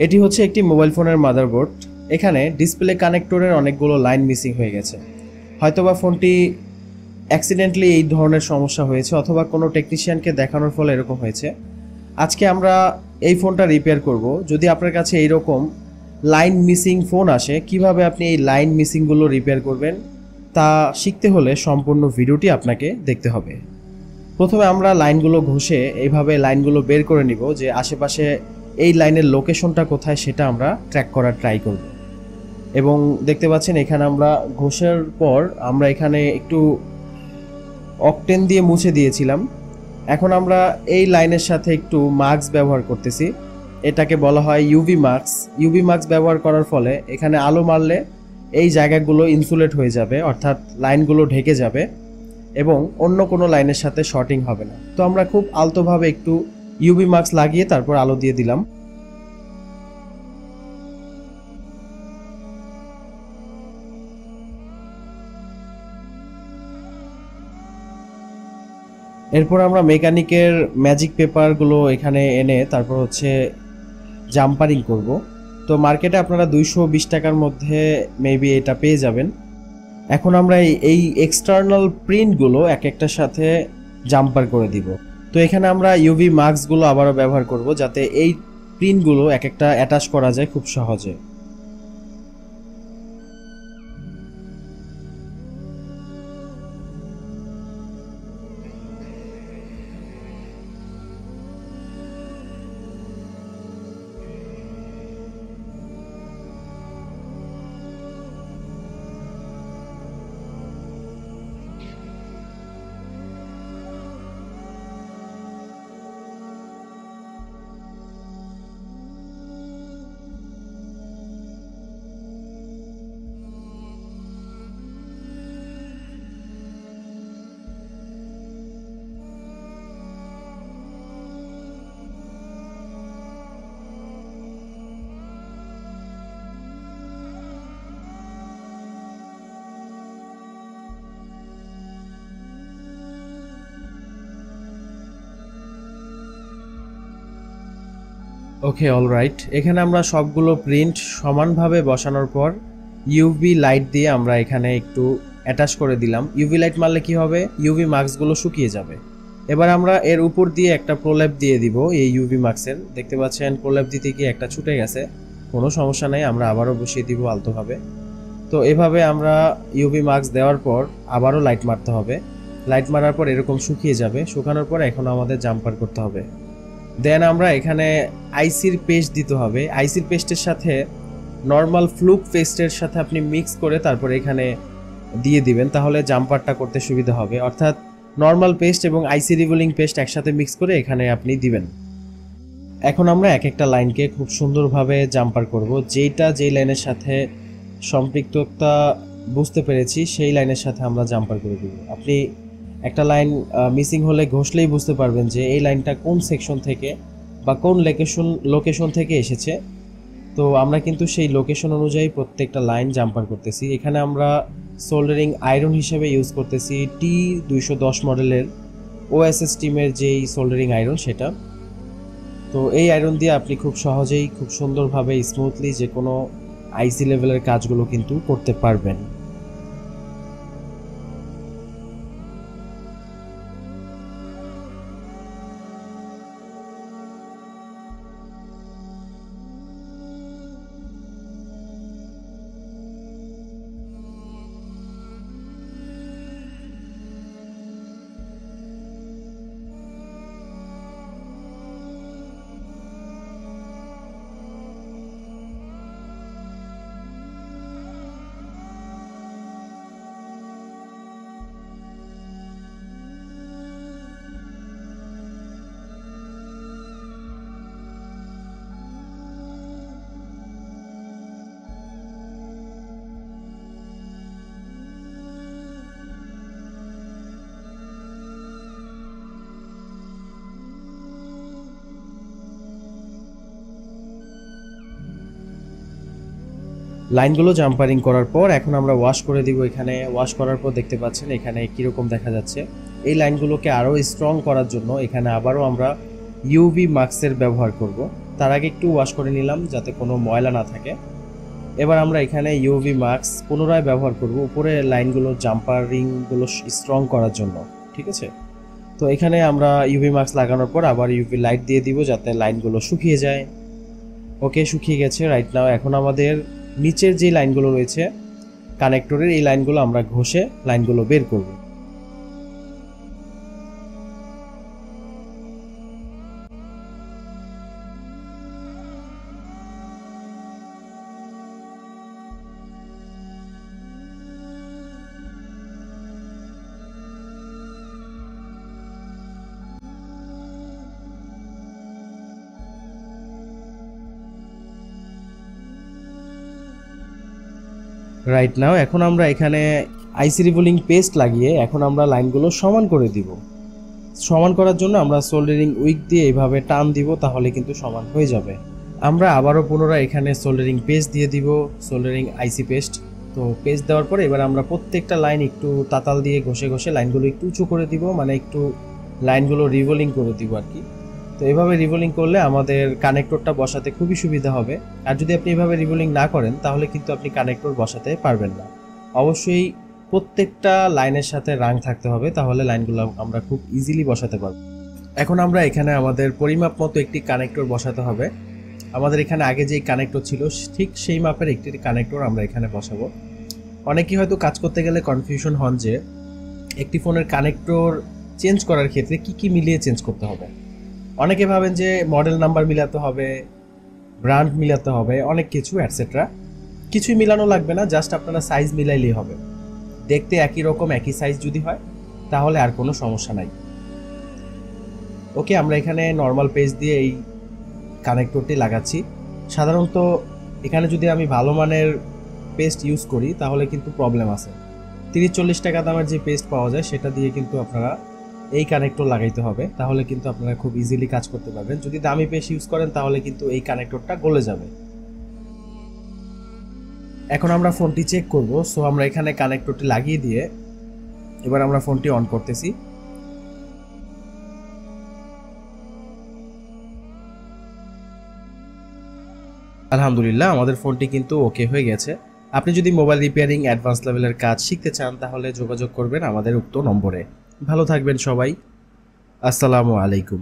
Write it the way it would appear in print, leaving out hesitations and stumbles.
এটি হচ্ছে একটি মোবাইল ফোনের মাদারবোর্ড। এখানে ডিসপ্লে কানেক্টরের অনেকগুলো লাইন মিসিং হয়ে গেছে। হয়তোবা ফোনটি অ্যাক্সিডেন্টলি এই ধরনের সমস্যা হয়েছে অথবা কোনো টেকনিশিয়ানকে দেখানোর ফলে এরকম হয়েছে। আজকে আমরা এই ফোনটা রিপেয়ার করব। যদি আপনার কাছে এইরকম লাইন মিসিং ফোন আসে, কিভাবে আপনি এই লাইন মিসিংগুলো রিপেয়ার করবেন তা শিখতে হলে সম্পূর্ণ ভিডিওটি আপনাকে দেখতে হবে। প্রথমে আমরা লাইনগুলো ঘষে এইভাবে লাইনগুলো বের করে নিব, যে আশেপাশে এই লাইনের লোকেশনটা কোথায় সেটা আমরা ট্র্যাক করার ট্রাই করব। এবং দেখতে পাচ্ছেন এখানে আমরা ঘষার পর আমরা এখানে একটু অকটেন দিয়ে মুছে দিয়েছিলাম। এখন আমরা এই লাইনের সাথে একটু মাস্ক ব্যবহার করতেছি, এটাকে বলা হয় ইউভি মাস্ক। ইউভি মাস্ক ব্যবহার করার ফলে এখানে আলো মারলে এই জায়গাগুলো ইনসুলেট হয়ে যাবে, অর্থাৎ লাইনগুলো ঢেকে যাবে এবং অন্য কোনো লাইনের সাথে শর্টিং হবে না। তো আমরা খুব আলতোভাবে একটু ইউভি মাস্ক লাগিয়ে তারপর আলো দিয়ে দিলাম। এরপর আমরা মেকানিকের ম্যাজিক পেপারগুলো এখানে এনে তারপর হচ্ছে জাম্পারিং করব। তো মার্কেটে আপনারা 220 টাকার মধ্যে মেবি এটা পেয়ে যাবেন। এখন আমরা এই এক্সটার্নাল প্রিন্টগুলো এক একটার সাথে জাম্পার করে দিব। তো এখানে আমরা ইউভি মাস্কগুলো আবারও ব্যবহার করব, যাতে এই প্রিন্টগুলো এক একটা অ্যাটাচ করা যায় খুব সহজে। ওকে, অলরাইট। এখানে আমরা সবগুলো প্রিন্ট সমানভাবে বসানোর পর ইউভি লাইট দিয়ে আমরা এখানে একটু অ্যাটাচ করে দিলাম। ইউভি লাইট মারলে কি হবে, ইউভি মাস্কগুলো শুকিয়ে যাবে। এবার আমরা এর উপর দিয়ে একটা প্রলেপ দিয়ে দিব এই ইউভি মাস্কের। দেখতে পাচ্ছেন প্রলেপ দিতে গিয়ে একটা ছুটে গেছে, কোনো সমস্যা নেই, আমরা আবারও বসিয়ে দিব আলতোভাবে। তো এভাবে আমরা ইউভি মাস্ক দেওয়ার পর আবারও লাইট মারতে হবে। লাইট মারার পর এরকম শুকিয়ে যাবে। শুকানোর পর এখন আমাদের জাম্পার করতে হবে। দেন আমরা এখানে আইসির পেস্ট দিতে হবে। আইসির পেস্টের সাথে নর্মাল ফ্লুক পেস্টের সাথে আপনি মিক্স করে তারপর এখানে দিয়ে দিবেন, তাহলে জাম্পারটা করতে সুবিধা হবে। অর্থাৎ নর্মাল পেস্ট এবং আইসি রিভলিং পেস্ট একসাথে মিক্স করে এখানে আপনি দিবেন। এখন আমরা এক একটা লাইনকে খুব সুন্দরভাবে জাম্পার করব। যেই লাইনের সাথে সম্পৃক্ততা বুঝতে পেরেছি সেই লাইনের সাথে আমরা জাম্পার করে দেব। আপনি একটা লাইন মিসিং হলে ঘষলেই বুঝতে পারবেন যে এই লাইনটা কোন সেকশন থেকে বা কোন লোকেশন থেকে এসেছে। তো আমরা কিন্তু সেই লোকেশন অনুযায়ী প্রত্যেকটা লাইন জাম্পার করতেছি। এখানে আমরা সোল্ডারিং আয়রন হিসেবে ইউজ করতেছি T210 মডেলের ওএসএস টিমের যেই সোল্ডারিং আয়রন সেটা। তো এই আয়রন দিয়ে আপনি খুব সহজেই খুব সুন্দরভাবে স্মুথলি যে কোনো আইসি লেভেলের কাজগুলো কিন্তু করতে পারবেন। লাইনগুলো জাম্পারিং করার পর এখন আমরা ওয়াশ করে দিব। এখানে ওয়াশ করার পর দেখতে পাচ্ছেন এখানে কীরকম দেখা যাচ্ছে। এই লাইনগুলোকে আরও স্ট্রং করার জন্য এখানে আবারও আমরা ইউভি মাস্কের ব্যবহার করব। তার আগে একটু ওয়াশ করে নিলাম যাতে কোনো ময়লা না থাকে। এবার আমরা এখানে ইউভি মাস্ক পুনরায় ব্যবহার করব উপরে লাইনগুলো জাম্পারিংগুলো স্ট্রং করার জন্য, ঠিক আছে। তো এখানে আমরা ইউভি মাস্ক লাগানোর পর আবার ইউভি লাইট দিয়ে দিব যাতে লাইনগুলো শুকিয়ে যায়। ওকে, শুকিয়ে গেছে রাইট নাও। এখন আমাদের নিচের যে লাইনগুলো রয়েছে কানেক্টরের, এই লাইনগুলো আমরা ঘষে লাইনগুলো বের করব। রাইট নাও এখন আমরা এখানে আইসি রিভলিং পেস্ট লাগিয়ে এখন আমরা লাইনগুলো সমান করে দিব। সমান করার জন্য আমরা সোল্ডারিং উইক দিয়ে এইভাবে টান দিব, তাহলে কিন্তু সমান হয়ে যাবে। আমরা আবারও পুনরায় এখানে সোল্ডারিং পেস্ট দিয়ে দিব, সোল্ডারিং আইসি পেস্ট। তো পেস্ট দেওয়ার পরে এবার আমরা প্রত্যেকটা লাইন একটু তাতাল দিয়ে ঘষে ঘষে লাইনগুলো একটু উঁচু করে দিব, মানে একটু লাইনগুলো রিভলিং করে দিব আর কি। তো এভাবে রিভলিং করলে আমাদের কানেক্টরটা বসাতে খুবই সুবিধা হবে। আর যদি আপনি এভাবে রিভলিং না করেন তাহলে কিন্তু আপনি কানেক্টর বসাতে পারবেন না। অবশ্যই প্রত্যেকটা লাইনের সাথে রাং থাকতে হবে, তাহলে লাইনগুলো আমরা খুব ইজিলি বসাতে পারব। এখন আমরা এখানে আমাদের পরিমাপ মতো একটি কানেক্টর বসাতে হবে। আমাদের এখানে আগে যেই কানেক্টর ছিল ঠিক সেই মাপের একটি কানেক্টর আমরা এখানে বসাবো। অনেকেই হয়তো কাজ করতে গেলে কনফিউশন হন যে একটি ফোনের কানেক্টর চেঞ্জ করার ক্ষেত্রে কি কি মিলিয়ে চেঞ্জ করতে হবে। অনেকে ভাবেন যে মডেল নাম্বার মিলাতে হবে, ব্র্যান্ড মিলাতে হবে, অনেক কিছু অ্যাটসেট্রা। কিছুই মিলানো লাগবে না, জাস্ট আপনারা সাইজ মিলাইলেই হবে। দেখতে একই রকম একই সাইজ যদি হয় তাহলে আর কোনো সমস্যা নাই। ওকে, আমরা এখানে নর্মাল পেজ দিয়ে এই কানেক্টরটি লাগাচ্ছি। সাধারণত এখানে যদি আমি ভালো মানের পেস্ট ইউজ করি তাহলে কিন্তু প্রবলেম আছে। 30-40 টাকা দামের যে পেস্ট পাওয়া যায় সেটা দিয়ে কিন্তু আপনারা এই কানেক্টর লাগাইতে হবে, তাহলে কিন্তু আপনারা খুব ইজিলি কাজ করতে পারবেন। যদি দামি পেস্ট ইউজ করেন তাহলে কিন্তু এই কানেক্টরটা গলে যাবে। এখন আমরা ফোনটি চেক করব। সো আমরা এখানে কানেক্টরটি লাগিয়ে দিয়ে এবার আমরা ফোনটি অন করতেছি। আলহামদুলিল্লাহ, আমাদের ফোনটি কিন্তু ওকে হয়ে গেছে। আপনি যদি মোবাইল রিপেয়ারিং অ্যাডভান্স লেভেলের কাজ শিখতে চান তাহলে যোগাযোগ করবেন আমাদের উক্ত নম্বরে। ভালো থাকবেন সবাই। আসসালামু আলাইকুম।